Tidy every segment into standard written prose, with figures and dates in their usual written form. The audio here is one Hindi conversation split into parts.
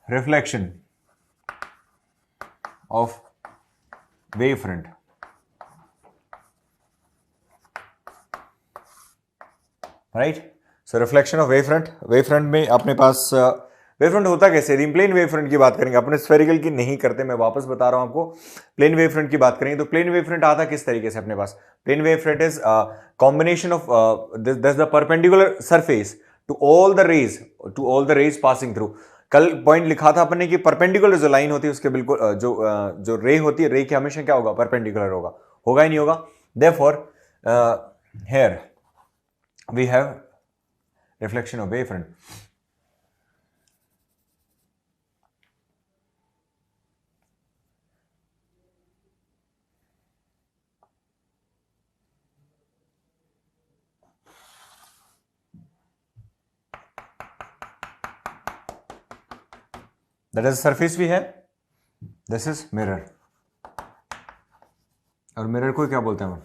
Reflection of wave front, right. So reflection of wave front, wave front में अपने पास वेव फ्रंट होता कैसे, प्लेन वेव फ्रंट की बात करेंगे, अपने स्फेरिकल की नहीं करते, मैं वापस बता रहा हूं आपको। प्लेन वेव फ्रंट की बात करेंगे तो प्लेन वेव फ्रंट आता किस तरीके से अपने पास, plane wave front is combination of this the perpendicular surface to all the rays passing through. कल पॉइंट लिखा था अपने कि परपेंडिकुलर जो लाइन होती है उसके बिल्कुल जो रे होती है, रे की हमेशा क्या होगा, परपेंडिकुलर होगा ही नहीं होगा। Therefore here we have reflection of wave front. That is the surface we have. This is mirror. और मिरर को क्या बोलते हैं हम,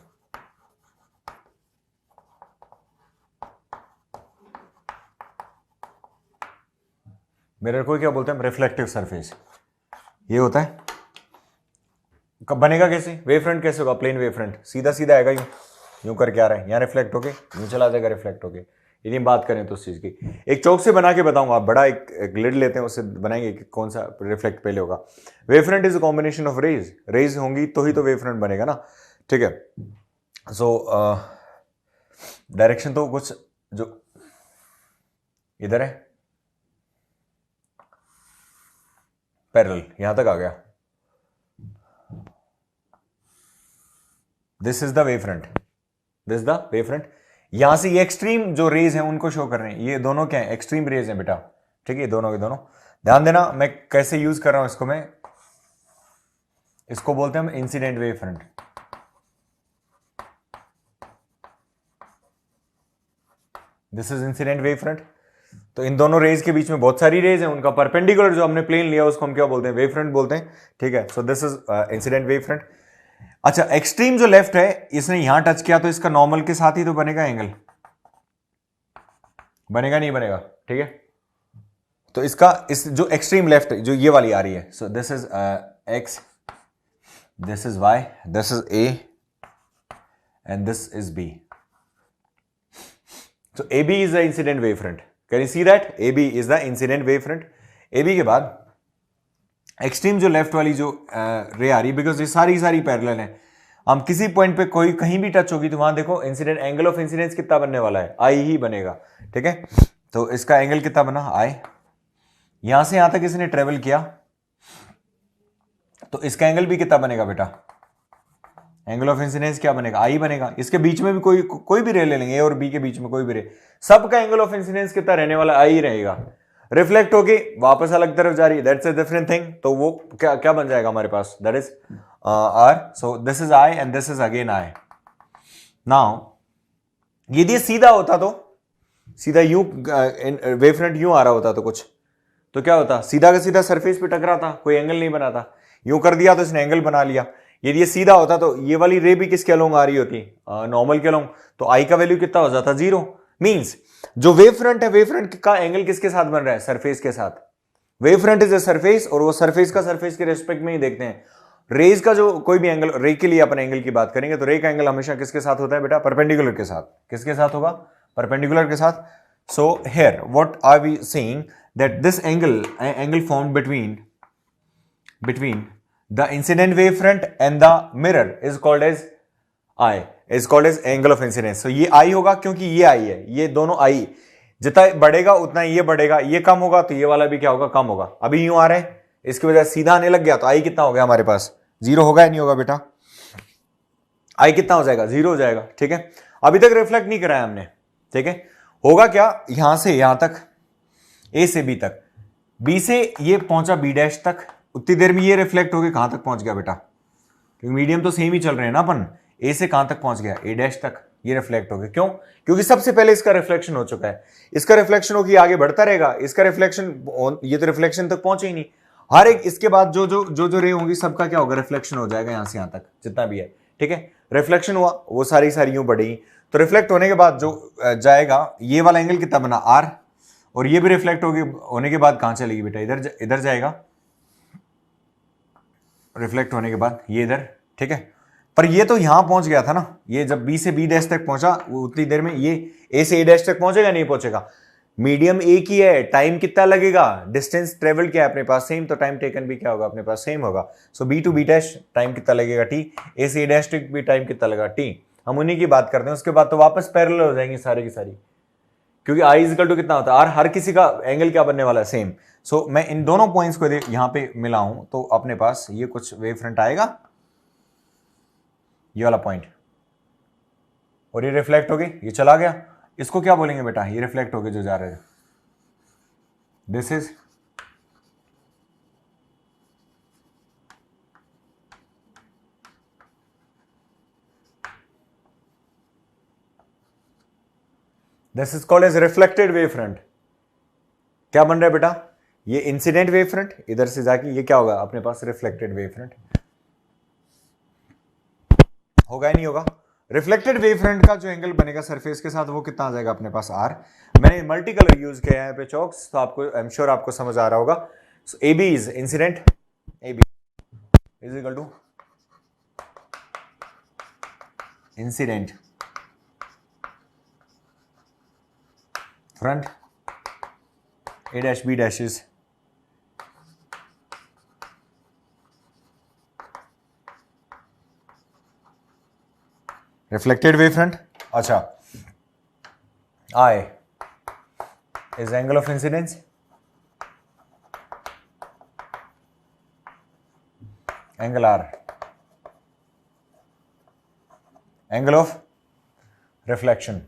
मिरर को क्या बोलते हैं, रिफ्लेक्टिव सरफेस। ये होता है, कब बनेगा कैसे, वेव फ्रंट कैसे होगा, प्लेन वेव फ्रंट सीधा सीधा आएगा, यूं करके आ रहा है, यहां रिफ्लेक्ट होके यूं चला जाएगा, रिफ्लेक्ट होके। यदि हम बात करें तो उस चीज की एक चौक से बना के बताऊंगा, आप बड़ा एक ग्लिड लेते हैं उससे बनाएंगे कि कौन सा रिफ्लेक्ट पहले होगा। Wave front is a combination of rays होंगी तो ही तो वेव फ्रंट बनेगा ना, ठीक है। सो डायरेक्शन तो कुछ जो इधर है पैरेलल, यहां तक आ गया, this is the wave front, this the wave front. यहां से ये एक्सट्रीम जो रेज हैं उनको शो कर रहे हैं, ये दोनों क्या है, एक्सट्रीम रेज हैं बेटा, ठीक है, दोनों के दोनों। ध्यान देना मैं कैसे यूज कर रहा हूं इसको, मैं इसको बोलते हैं हम incident wave front. This is incident wave front. तो इन दोनों रेज के बीच में बहुत सारी रेज हैं, उनका परपेंडिकुलर जो हमने प्लेन लिया उसको हम क्या बोलते हैं, वेव फ्रंट बोलते हैं, ठीक है। So this is incident wave front. अच्छा, एक्सट्रीम जो लेफ्ट है इसने यहां टच किया तो इसका नॉर्मल के साथ ही तो बनेगा एंगल, बनेगा नहीं बनेगा, ठीक है। तो इसका इस जो एक्सट्रीम लेफ्ट जो ये वाली आ रही है, so this is X, this is Y, this is A and this is B. So AB is the incident wave front. Can you see that? AB is the incident wave front. AB के बाद एक्सट्रीम जो लेफ्ट वाली जो रे आ रही है, बिकॉज ये सारी पैरेलल है, हम किसी पॉइंट पे कोई कहीं भी टच होगी तो वहां देखो इंसिडेंट एंगल ऑफ इंसिडेंस कितना बनने वाला है, आई ही बनेगा, ठीक है। तो इसका एंगल कितना बना, आई। यहां से यहां तक इसने ट्रेवल किया तो इसका एंगल भी कितना बनेगा बेटा, एंगल ऑफ इंसिडेंस क्या बनेगा, आई बनेगा। इसके बीच में भी कोई भी रे ले लेंगे, ए और बी के बीच में कोई भी रे, सबका एंगल ऑफ इंसिडेंस कितना रहने वाला, आई रहेगा। रिफ्लेक्ट होके वापस अलग तरफ जा रही है, दैट्स अ डिफरेंट थिंग। तो वो क्या बन जाएगा हमारे पास, that is R. So this is I and this is again I. Now यदि सीधा होता तो सीधा यूं वेव फ्रंट यूं आ रहा होता तो कुछ तो क्या होता, सीधा का सीधा सरफेस पे टकराता, कोई एंगल नहीं बनाता। यूं कर दिया तो इसने एंगल बना लिया। यदि ये सीधा होता तो ये वाली रे भी किसके अलोंग आ रही होती, नॉर्मल के अलोंग, तो आई का वैल्यू कितना हो जाता, 0। मींस जो वेव फ्रंट है, वेव फ्रंट का एंगल किसके साथ बन रहा है, सरफेस के साथ। Wave front is a surface, और वो सरफेस का सरफेस के रेस्पेक्ट में ही देखते हैं। रेज का जो कोई भी एंगल, रे के लिए अपन एंगल की बात करेंगे तो रे का एंगल हमेशा किसके साथ होता है बेटा, परपेंडिकुलर के साथ। किसके साथ होगा, परपेंडिकुलर के साथ। So here what are we saying, that this angle formed between the incident wave front and the mirror is called as angle of incidence. So ये I होगा क्योंकि ये I है, ये दोनों I जितना बढ़ेगा उतना ये बढ़ेगा, ये कम होगा तो ये वाला भी क्या होगा, कम होगा। अभी यूं आ रहा है, इसकी वजह से सीधा आने लग गया तो I कितना हो गया हमारे पास, 0 होगा या नहीं होगा बेटा, I कितना हो जाएगा, 0 हो जाएगा, ठीक है। अभी तक रिफ्लेक्ट नहीं कराया हमने, ठीक है। होगा क्या, यहां से यहां तक, A से B तक, B से ये पहुंचा B डैश तक, उतनी देर में ये रिफ्लेक्ट होके कहां तक पहुंच गया बेटा, क्योंकि मीडियम तो सेम ही चल रहे हैं ना अपन, ए से कहां तक पहुंच गया, ए डैश तक, ये रिफ्लेक्ट हो गया। क्यों, क्योंकि सबसे पहले इसका रिफ्लेक्शन हो चुका है। इसका रिफ्लेक्शन होगी आगे बढ़ता रहेगा, इसका रिफ्लेक्शन, ये तो रिफ्लेक्शन तक पहुंचे ही नहीं। हर एक इसके बाद जो रे होंगी सबका क्या होगा, रिफ्लेक्शन हो जाएगा यहां से यहां तक जितना भी है, ठीक है। रिफ्लेक्शन हुआ, वो सारी यूं बढ़ेगी, तो रिफ्लेक्ट होने के बाद जो जाएगा, ये वाला एंगल कितना बना, आर, और ये भी रिफ्लेक्ट होने के बाद कहां चलेगी बेटा, इधर जाएगा रिफ्लेक्ट होने के बाद, ये इधर, ठीक है। पर ये तो यहां पहुंच गया था ना, ये जब बी से बी डैश तक पहुंचा उतनी देर में ये ए से ए डैश तक पहुंचेगा नहीं पहुंचेगा, मीडियम एक ही है, टाइम कितना लगेगा, डिस्टेंस ट्रेवल क्या है अपने पास सेम, तो टाइम टेकन भी क्या होगा अपने पास सेम होगा। So B to B dash time कितना लगेगा टी, ए से ए डैश तक भी टाइम कितना लगेगा टी। हम उन्हीं की बात करते हैं, उसके बाद तो वापस पैरेलल हो जाएंगी सारी की सारी, क्योंकि आई इक्वल टू कितना होता है, और हर किसी का एंगल क्या बनने वाला है सेम। सो मैं इन दोनों पॉइंट्स को यहां पे मिलाऊं तो अपने पास ये कुछ वेव फ्रंट आएगा, ये वाला पॉइंट, और ये रिफ्लेक्ट हो गई, ये चला गया, इसको क्या बोलेंगे बेटा, ये रिफ्लेक्ट हो गए जो जा रहे हैं, this is called as reflected wave front. क्या बन रहा है बेटा, ये इंसिडेंट वेव फ्रंट, इधर से जाके ये क्या होगा अपने पास रिफ्लेक्टेड वेव फ्रंट होगा, ही नहीं होगा। रिफ्लेक्टेड वेव फ्रंट का जो एंगल बनेगा सरफेस के साथ वो कितना आ जाएगा अपने पास आर। मैंने मल्टी कलर यूज किया है यहाँ पे चौक्स, तो आपको आई एम श्योर आपको समझ आ रहा होगा। So A B is incident, A B is equal to incident front, A dash B dash is reflected wave front. अच्छा, I is angle of incidence, angle R angle of reflection,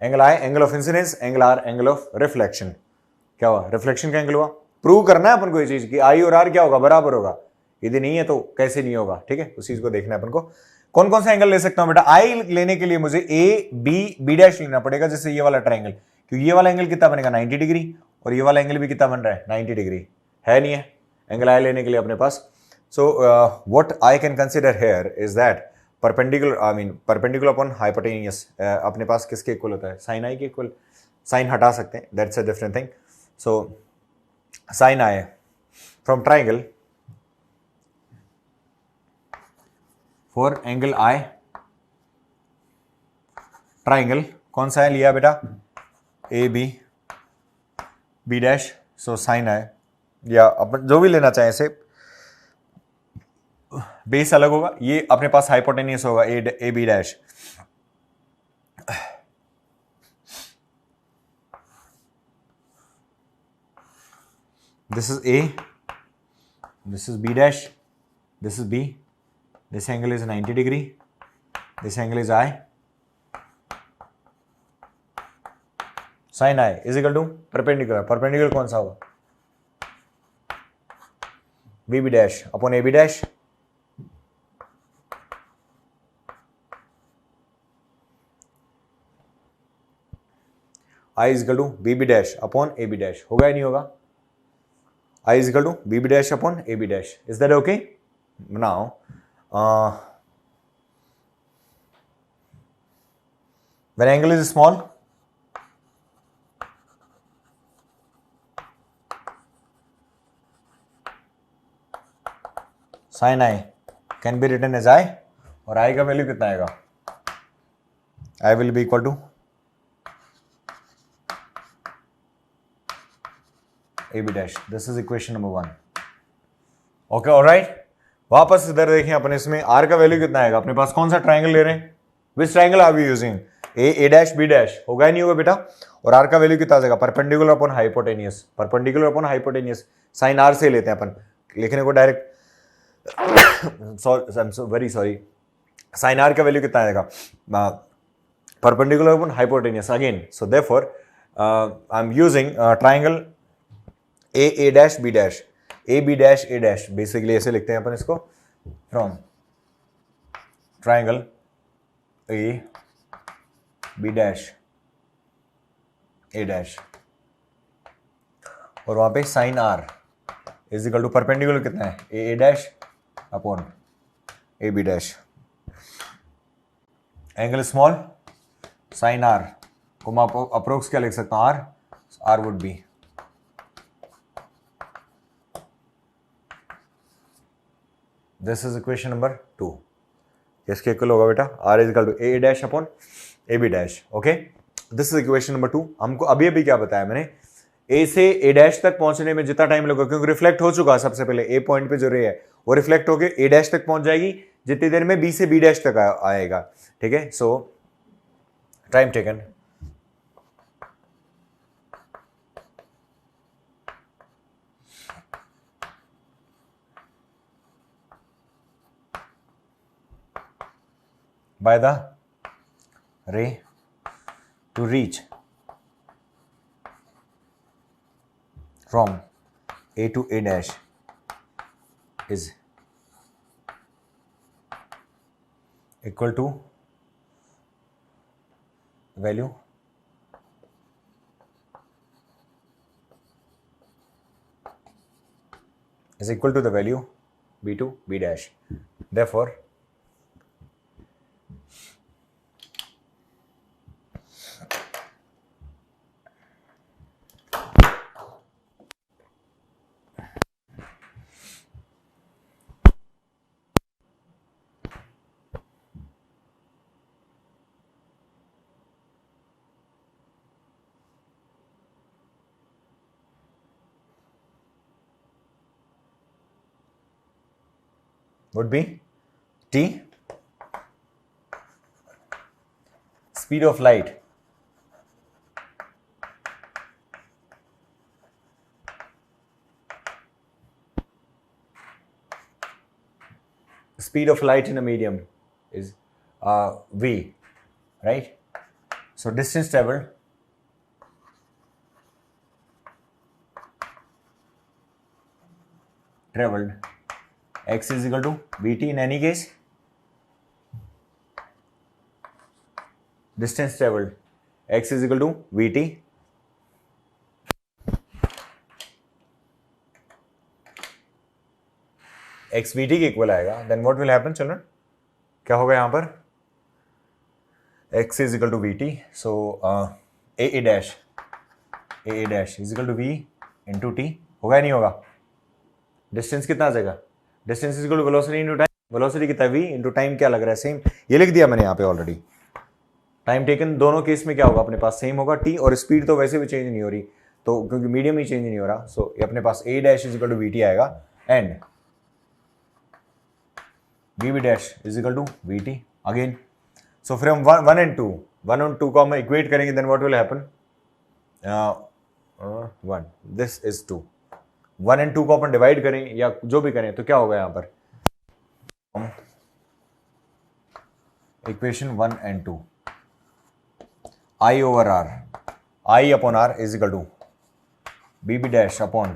angle I angle of incidence, angle R angle of reflection. क्या हुआ, रिफ्लेक्शन का एंगल हुआ। प्रूव करना है अपन को ये चीज कि आई और आर क्या होगा, बराबर होगा। यदि नहीं है तो कैसे नहीं होगा, ठीक है, उस चीज को देखना है अपन को। कौन कौन सा एंगल ले सकता हूं बेटा, आई लेने के लिए मुझे ए बी बी डैश लेना पड़ेगा, जैसे ये वाला ट्रायंगल, क्योंकि ये वाला एंगल कितना बनेगा 90 डिग्री, और ये वाला एंगल भी कितना बन रहा है 90 डिग्री, है नहीं है एंगल आई लेने के लिए अपने पास। So what I can consider here is that perpendicular, I mean perpendicular upon hypotenuse, अपने पास किसके इक्वल होता है, साइन आई के इक्वल। साइन हटा सकते हैं, that's a different thing. So sine I from triangle for angle I, triangle कौन सा है लिया बेटा, A B B dash, so sine I, या अपन जो भी लेना चाहें इसे, बेस अलग होगा, ये अपने पास हाइपोटेनियस होगा A B dash. This is A, this is B dash, this is B, this angle is 90 degree, this angle is I, sin I is equal to perpendicular, perpendicular कौन सा होगा, BB dash upon AB dash, I is equal to BB dash upon AB dash, होगा या नहीं होगा, I is equal to BB dash upon AB dash, is that okay? Now when angle is small, sin I can be written as I, और I का वैल्यू कितना आएगा, I will be equal to AB dash. This is equation number 1. Okay, all right. वापस इधर देखें अपने, इसमें R का वैल्यू कितना आएगा अपने पास, कौन सा ट्राइंगल ले रहे हैं, which triangle are we using, A dash B dash, होगा ही नहीं होगा बेटा, और R का वैल्यू कितना आ जाएगा, perpendicular upon hypotenuse, perpendicular upon hypotenuse, sine R से लेते हैं अपन, लिखने को direct, very sorry, sine R का वैल्यू कितना आएगा, perpendicular upon hypotenuse again. So therefore I am using triangle A dash B dash, A B dash A dash, basically ऐसे लिखते हैं अपन इसको, from triangle A B dash A dash, और वहां पे sine R is equal to perpendicular कितना है, ए dash upon A B dash. Angle small sine R को मैं अप्रोक्स क्या लिख सकता हूं, R would be this is equation number 2। किसके इक्वल होगा बेटा, R is equal to A dash upon A B dash. Okay, this is equation number 2। हमको अभी अभी क्या बताया मैंने, ए से ए डैश तक पहुंचने में जितना टाइम लगेगा, क्योंकि रिफ्लेक्ट हो चुका सबसे पहले ए पॉइंट पे जो रे है वो रिफ्लेक्ट होकर ए डैश तक पहुंच जाएगी, जितनी देर में बी से बी डैश तक आएगा। ठीक है, सो time taken by the ray to reach from A to A dash is equal to value is equal to the value B to B dash. Therefore would be t speed of light in a medium is v, right? So distance traveled x is equal to vt in any case. Distance traveled x is equal to vt. x vt के इक्वल आएगा, then what will happen children, क्या होगा यहाँ पर, x is equal to vt, so a dash is equal to v into t, होगा या नहीं होगा? डिस्टेंस कितना आ जाएगा, distance is equal to velocity into time, velocity कितना v इनटू टाइम क्या लग रहा है, सेम, ये लिख दिया मैंने यहाँ पे ऑलरेडी। टाइम टेकन दोनों केस में क्या होगा अपने पास, सेम होगा t, और स्पीड तो वैसे भी चेंज नहीं हो रही, तो क्योंकि मीडियम ही चेंज नहीं हो रहा, सो ये अपने पास a dash is equal to vt आएगा and b dash is equal to vt again. So from 1 and 2 को हम इक्वेट करेंगे, then what will happen, 1 this is 2, 1 and 2 को अपन डिवाइड करें या जो भी करें तो क्या होगा यहाँ पर, equation 1 and 2 I over r, I upon r is equal to bb dash upon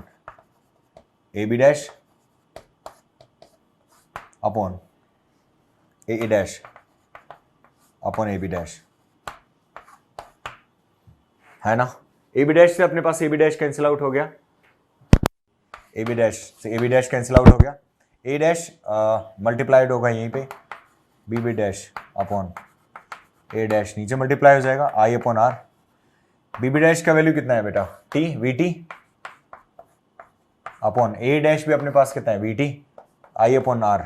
ab dash upon a dash upon ab dash, है ना? ab dash से अपने पास ab dash कैंसिल आउट हो गया, ab dash से ab dash कैंसिल आउट हो गया, a dash मल्टीप्लाइड होगा यहीं पे, bb dash अपॉन a dash नीचे मल्टीप्लाई हो जाएगा, i अपॉन r, bb dash का वैल्यू कितना है बेटा, t vt अपॉन a dash भी अपने पास कितना है, vt, i अपॉन r,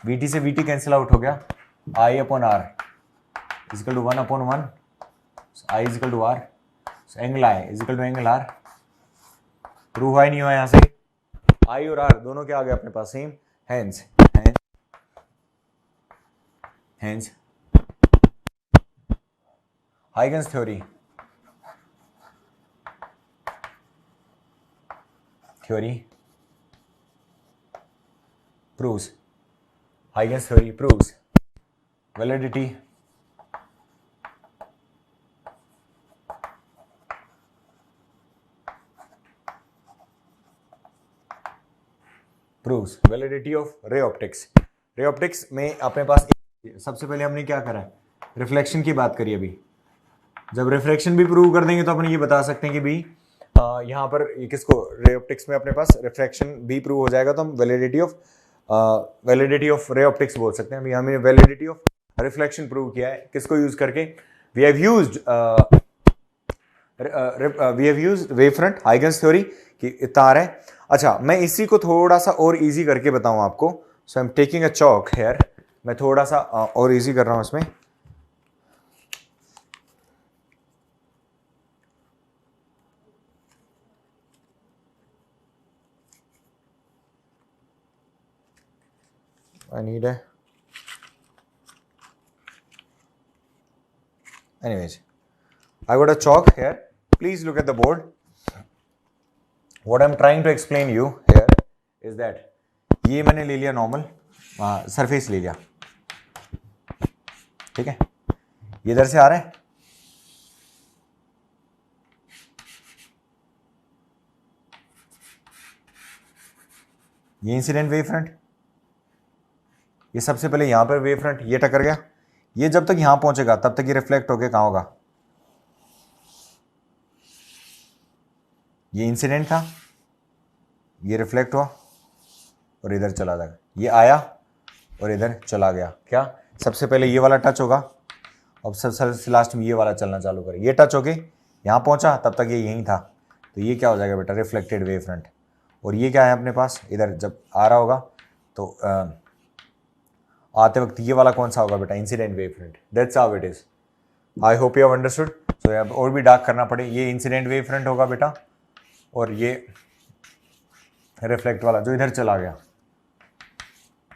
vt से vt कैंसिल आउट हो गया, i अपॉन r इज इक्वल टू 1 अपॉन 1, i is equal to r, angle i is equal to angle r, prove हुआ ही नहीं हुआ यहाँ से, i और r दोनों क्या आ गए अपने पास same, hence Huygens theory proves, Huygens theory proves validity of ray optics। Ray optics में अपने पास सबसे पहले हमने क्या करा है, रिफ्लेक्शन की बात करी अभी, जब रिफ्लेक्शन भी प्रूव कर देंगे तो अपन ये बता सकते हैं कि भी यहाँ पर ये किसको, रे ऑप्टिक्स में अपने पास रिफ्लेक्शन भी प्रूव हो जाएगा तो हम वैलिडिटी ऑफ रे ऑप्टिक्स बोल सकते हैं। अभी हमें वैलिडिटी ऑफ रिफ्लेक्शन प्रूव किया है किसको यूज करके? We have used wave front Huygens theory कि तार है। अच्छा, मैं इसी को थोड़ा सा और इजी करके बताऊं आपको। So I am taking a chalk here, मैं थोड़ा सा और इजी कर रहा हूं इसमें। I need anyways, I got a chalk here. Please look at the board. What I'm trying to explain you here is that ये मैंने ले लिया नॉर्मल सरफेस ले लिया, ठीक है, ये इधर से आ रहा है, ये इंसिडेंट वेव फ्रंट, ये सबसे पहले यहां पर वेव फ्रंट ये टकर गया, ये जब तक यहां पहुंचेगा तब तक ये रिफ्लेक्ट होके कहां होगा? ये इंसिडेंट था, ये रिफ्लेक्ट हुआ और इधर चला जाएगा, ये आया और इधर चला गया। क्या सबसे पहले ये वाला टच होगा और सबसे लास्ट में ये वाला चलना चालू करे, ये टच होके यहाँ पहुँचा तब तक ये यहीं था, तो ये क्या हो जाएगा बेटा? Reflected wave front. और ये क्या है अपने पास? इधर जब आ रहा होगा तो आते वक्त ये वाला कौन सा होगा बेटा? Incident wave front. That's how it is. I hope you have understood. So अब और भी डार्क करना पड़े, ये इंसिडेंट वेव फ्रंट होगा बेटा और ये रिफ्लेक्ट वाला जो इधर चला गया,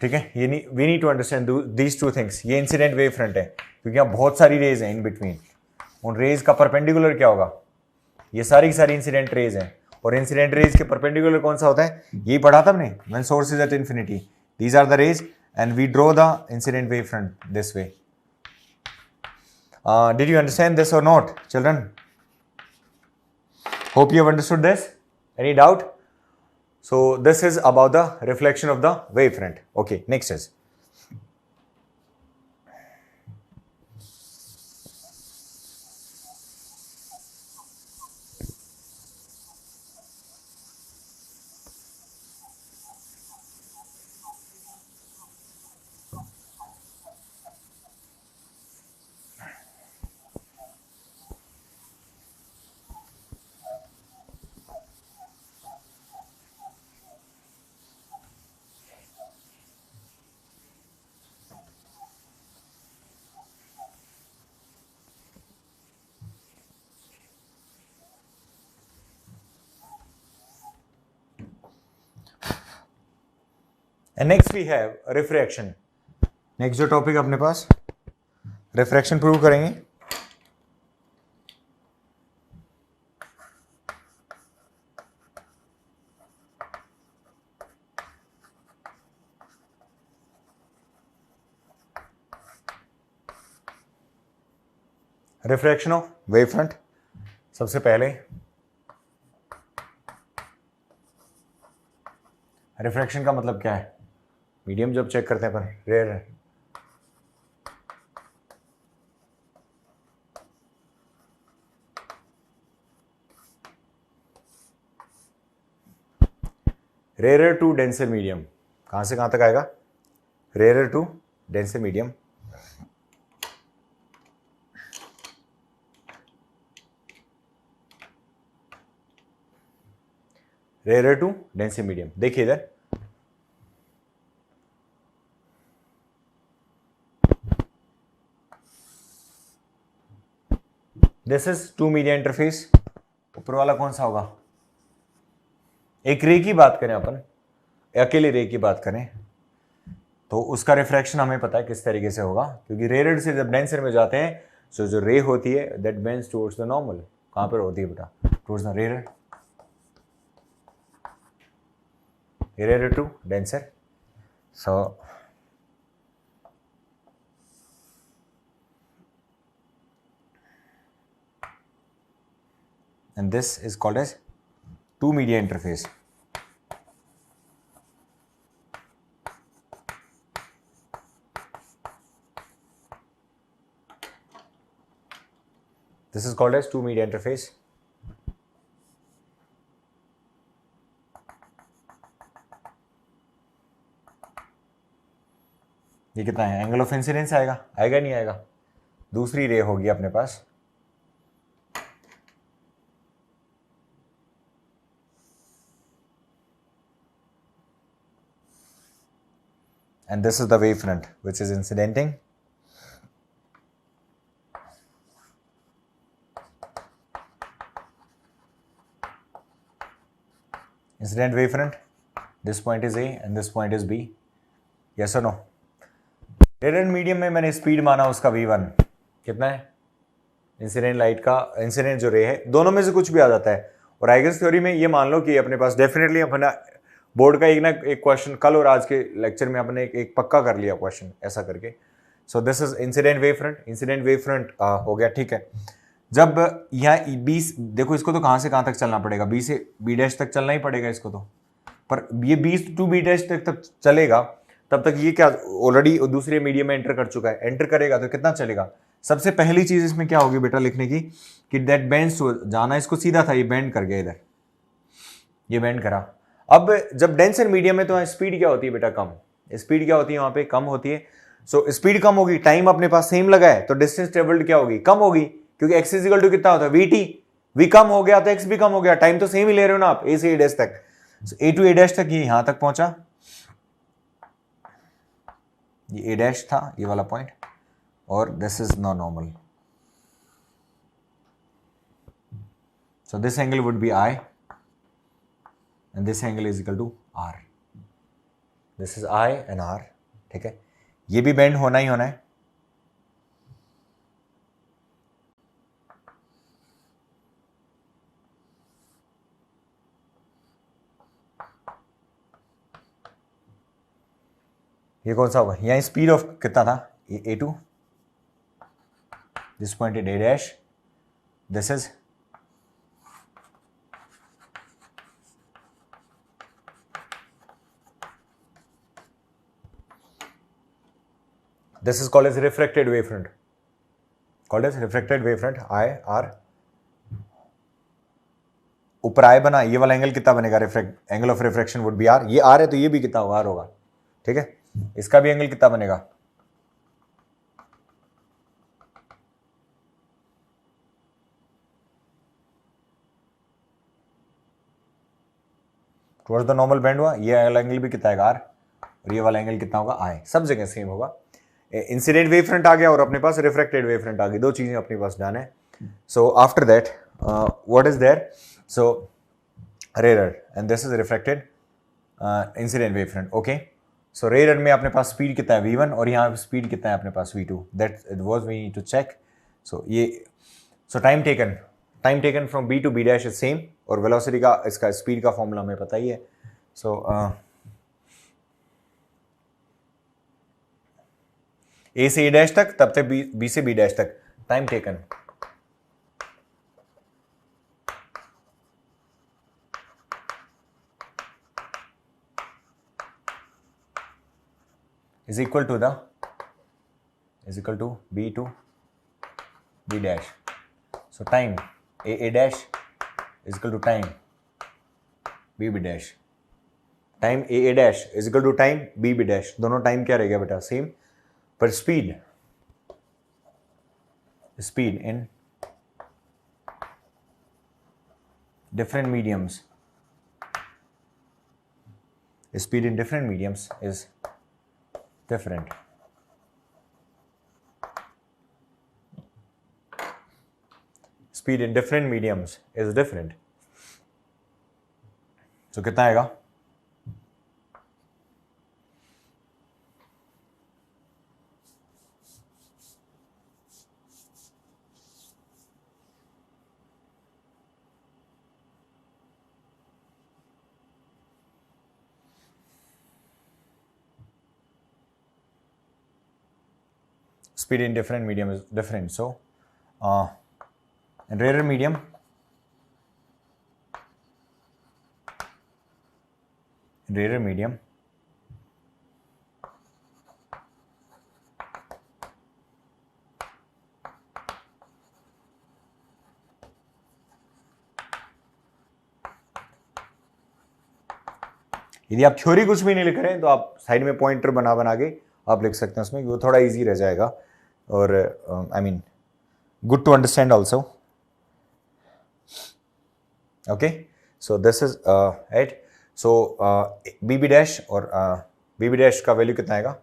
ठीक है। ये नहीं, we need to understand these two things. ये इंसिडेंट वेव फ्रंट है क्योंकि यहाँ बहुत सारी रेज हैं इन बिटवीन, उन रेज का परपेंडिकुलर क्या होगा? ये सारी की सारी इंसिडेंट रेज हैं और इंसिडेंट रेज के परपेंडिकुलर कौन सा होता है? यही पढ़ा था हमने, when source is at infinity these are the rays and we draw the incident wave front this way. Did you understand this और not children? Hope you have understood this. Any doubt? So this is about the reflection of the wavefront. Okay, next is and next we have refraction. Next जो टॉपिक अपने पास रिफ्रैक्शन प्रूव करेंगे। Refraction of wave front. सबसे पहले रिफ्रैक्शन का मतलब क्या है? मीडियम जब चेक करते हैं अपन, रेयर है, रेयर टू डेंसर मीडियम। कहां से कहां तक आएगा? Rare to denser medium. Rare to denser medium. देखिए इधर this is two media interface. ऊपर वाला कौन सा होगा? एक रे की बात करें अपन, अकेले रे की बात करें तो उसका रिफ्रैक्शन हमें पता है किस तरीके से होगा, क्योंकि रेयर से जब डेंसर में जाते हैं तो जो रे होती है that bends towards the normal. कहां पर होती है बेटा? Towards the rare, rare to denser. So and this is called as two media interface. This is called as two media interface. ये कितना है, एंगल ऑफ इंसिडेंस आएगा, आएगा नहीं आएगा, दूसरी रे होगी अपने पास, and this is the wave front which is incidenting. Incident wave front, this point is A and this point is B. Yes or no? Radiant medium में मैंने स्पीड माना उसका v1 कितना है, इंसिडेंट लाइट का, इंसिडेंट जो रे है, दोनों में से कुछ भी आ जाता है। और आइगन्स थ्योरी में ये मान लो कि अपने पास डेफिनेटली अपना बोर्ड का एक क्वेश्चन कल और आज के लेक्चर में अपने एक पक्का कर लिया क्वेश्चन ऐसा करके। सो this is incident wave front, incident wave front हो गया, ठीक है। जब यहाँ बी, देखो इसको तो कहाँ से कहाँ तक चलना पड़ेगा, बी से बी डैश तक चलना ही पड़ेगा इसको तो, पर ये बी टू बी डैश तक चलेगा, तब तक ये क्या ऑलरेडी दूसरे मीडियम में एंटर कर चुका है, एंटर करेगा तो कितना चलेगा। सबसे पहली चीज इसमें क्या होगी बेटा लिखने की कि दैट बेंड्स, जाना इसको सीधा था, ये बेंड कर गया, इधर ये बेंड करा। अब जब डेंसर मीडियम में तो स्पीड क्या होती है बेटा, कम, स्पीड क्या होती है वहां पे, कम होती है। सो स्पीड कम होगी, टाइम अपने पास सेम लगा है, तो डिस्टेंस ट्रेवल्ड क्या होगी, कम होगी, क्योंकि एक्स इक्वल टू कितना होता है वी टी, वी कम हो गया तो एक्स भी कम हो गया, टाइम तो सेम ही ले रहे हो ना आप, ए से ए डैश तक, ए टू ए डैश तक ये यहां तक पहुंचा, ये ए डैश था ये वाला पॉइंट, और this is no normal, so this angle would be I and this angle is equal to r, this is I and r, ठीक है। ये भी बेंड होना ही होना है, ये कौन सा होगा, यहाँ स्पीड ऑफ कितना था, A to, this point is A dash, this is this is called as refracted wavefront, called as refracted wavefront, I r, ऊपर आई बना, ये वाला एंगल कितना बनेगा, refract angle of refraction would be R, ये आर है तो ये भी कितना होगा, आर होगा, ठीक है। इसका भी एंगल कितना बनेगा, टुवर्ड्स द नॉर्मल बेंड हुआ, ये एंगल भी कितना आएगा, आर, और ये वाला एंगल कितना होगा, आई, सब जगह सेम होगा। इंसिडेंट वेव फ्रंट आ गया और अपने पास रिफ्रैक्टेड वेव फ्रंट आ गई, दो चीजें अपने पास डन है। So after that what is there, so rare and this is refracted incident wave front, okay. So rare में अपने पास स्पीड कितना है v1 और यहाँ स्पीड कितना है अपने पास v2, that it was we need to check. So ये, so time taken from b to b dash is same, और वेलोसिटी का, इसका स्पीड का फॉर्मूला हमें पता ही है। सो ए से ए डैश तक, तब तक बी से बी डैश तक, time taken is equal to b to b dash. So time a dash is equal to time b dash. Time a dash is equal to time b dash. दोनों टाइम क्या रहेगा बेटा, सेम, पर speed in different mediums, speed in different mediums is different. Speed in different mediums is different. So कितना आएगा, speed in different medium is different. So in rarer medium, यदि आप थ्योरी कुछ भी नहीं लिख रहे हैं तो आप साइड में पॉइंटर बना के आप लिख सकते हैं उसमें, वो थोड़ा इजी रह जाएगा और I mean good to understand also. Okay, so this is at. So B B dash और बी बी डैश का वैल्यू कितना आएगा?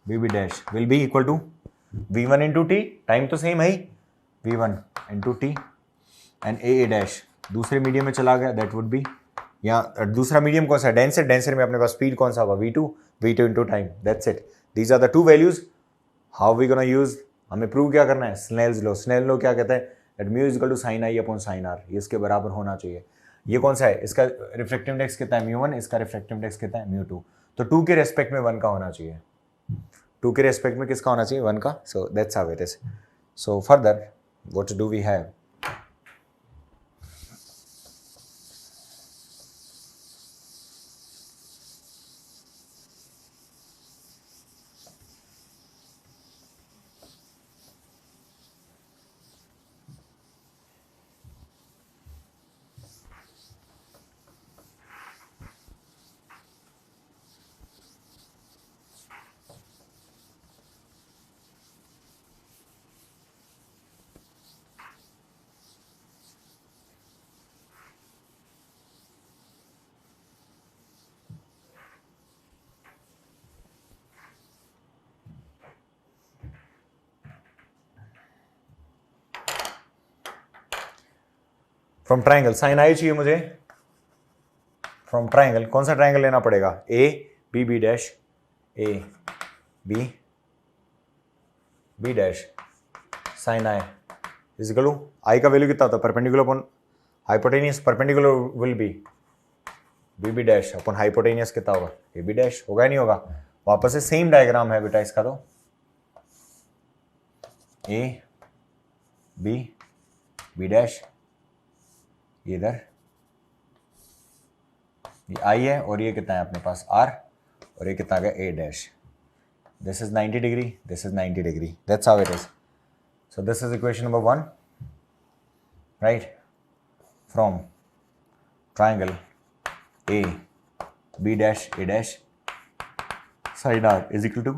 B B dash will be equal to V1 into T, time तो सेम है ही, V1 into T, and A dash दूसरे मीडियम में चला गया, दैट वुड बी, यहाँ दूसरा मीडियम कौन सा है? डेंसर. डेंसर में अपने पास स्पीड कौन सा होगा? V2 into time. That's it. These are the two values. How we gonna use? हमें प्रूव क्या करना है? Snell's law. स्नेल लॉ क्या कहता है? That mu is equal to sine I upon sine R. ये इसके बराबर होना चाहिए. ये कौन सा है? इसका रिफ्लेक्टिव इंडेक्स कितना है? म्यू 1. इसका रिफ्लेक्टिव इंडेक्स कितना है? म्यू 2. तो 2 के रेस्पेक्ट में 1 का होना चाहिए. 2 के रेस्पेक्ट में किसका होना चाहिए? 1 का. So that's how it is. So further what do we have? From triangle sine I चाहिए मुझे. फ्रॉम ट्राइंगल कौन सा ट्राइंगल लेना पड़ेगा? A B B dash, A B B dash sine I is equal to, I का वैल्यू कितना होता है? Perpendicular upon hypotenuse. Perpendicular will be B dash upon hypotenuse कितना होगा? A B dash. होगा नहीं होगा? वापस से सेम डायग्राम है बेटा इसका. तो ए बी बी डैश, ये इधर ये आई है और ये कितना है अपने पास? आर. और ये कितना आ गया? A dash. This is 90 degree, this is 90 degree. That's how it is. So this is equation number 1, right? From triangle A B dash A dash sine R is equal to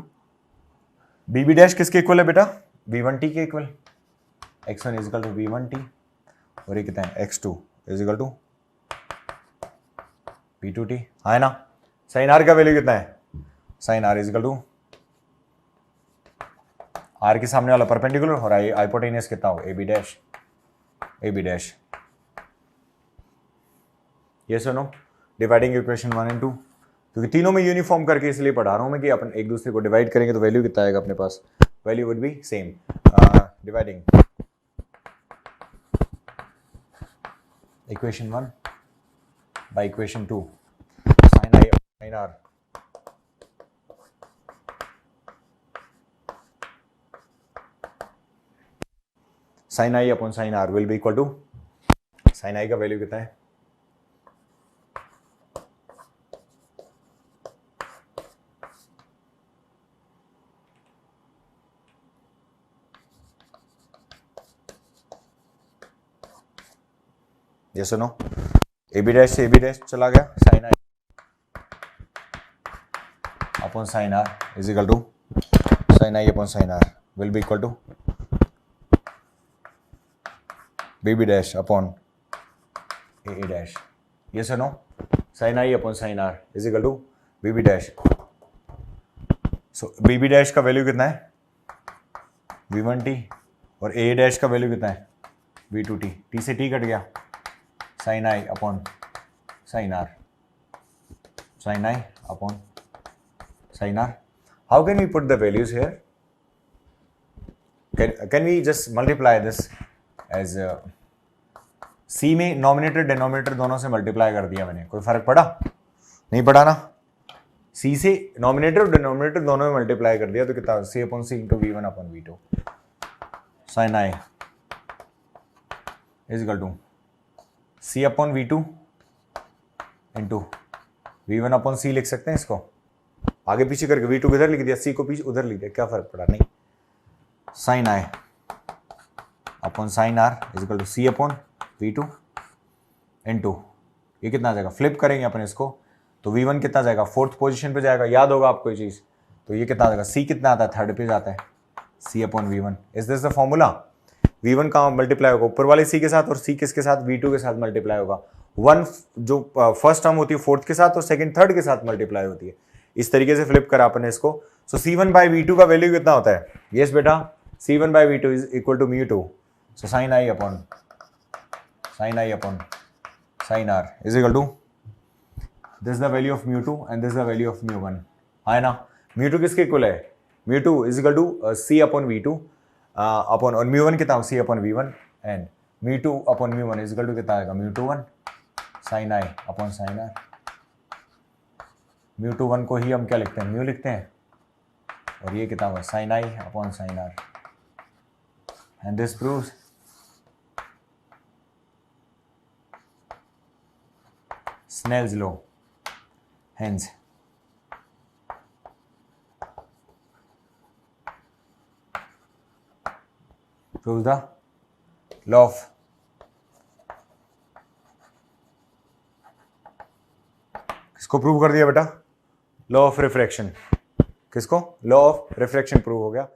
B B dash किसके इक्वल है बेटा? V1t के equal. x1 is equal to V1t और ये कितना है? x2 is equal to P2t. है ना? साइन आर का वैल्यू कितना है? Sine R is equal to R के सामने वाला परपेंडिकुलर और हाइपोटेनियस कितना हो? A B dash, A B dash. ये सुनो, डिवाइडिंग इक्वेशन 1 एंड 2, क्योंकि तीनों में यूनिफॉर्म करके इसलिए पढ़ा रहा हूं मैं कि अपन एक दूसरे को डिवाइड करेंगे तो वैल्यू कितना आएगा अपने पास? Value would be same. Dividing equation 1 by equation 2, sine I sine R sine I upon sine R will be equal to, sine I का वैल्यू कितना है? ये सुनो, ए बी डैश से ए बी डैश चला गया, sine I upon sine R is equal to sine I upon sine R will be equal to B B dash upon A dash. ये सुनो, sine I upon sine R is equal to B B dash. So B B dash का वैल्यू कितना है? V1t और ए डैश का वैल्यू कितना है? V2t. टी से टी कट गया, sine I upon sine R, sine I upon sine R. How can we put the values here? Can we just multiply this as C में नॉमिनेटर डिनोमिनेटर दोनों से मल्टीप्लाई कर दिया मैंने, कोई फर्क पड़ा? नहीं पड़ा ना. सी से नॉमिनेटर और डिनोमिनेटर दोनों में मल्टीप्लाई कर दिया तो कितना? C upon C into V1 upon V2 sine I is equal to C upon V2 into V1 upon C. लिख सकते हैं इसको आगे पीछे करके, V2 किधर लिख दिया, सी को पीछे उधर लिख दिया, क्या फर्क पड़ा? नहीं. Sine I upon sine R is equal to C upon V2 into, ये कितना आ जाएगा? फ्लिप करेंगे अपन इसको तो V1 कितना जाएगा, फोर्थ पोजीशन पे जाएगा, याद होगा आपको ये चीज। तो ये कितना आ जाएगा, C कितना आता है, थर्ड पे जाता है, C/V1। Is this the formula. V1 कहाँ मल्टीप्लाई होगा, ऊपर वाले C के साथ, और C किसके साथ, V2 के साथ मल्टीप्लाई होगा। वन जो फर्स्ट टर्म होती है फोर्थ के साथ और सेकंड थर्ड के साथ मल्टीप्लाई होती है। इस तरीके से फ्लिप करा आपने इसको। सो C1/V2 का वैल्यू कितना होता है, यस बेटा, C1/V2 is equal to μ2। So sin I upon sin R is equal to this the value of μ2 and this the value of μ1, है ना। μ2 किसके इक्वल है, μ2 is equal to C/V2 upon, और μ1 कितना, C/V1 and μ2 upon μ1 is equal to कितना आएगा, μ2 sin I upon sin R। μ2 को ही हम क्या लिखते हैं, म्यू लिखते हैं, और ये कितना होगा, sin I upon sin R। And this proves Snell's law, hence proves the law of किसको प्रूव कर दिया बेटा, लॉ ऑफ रिफ्रैक्शन। किसको, लॉ ऑफ रिफ्रैक्शन प्रूव हो गया।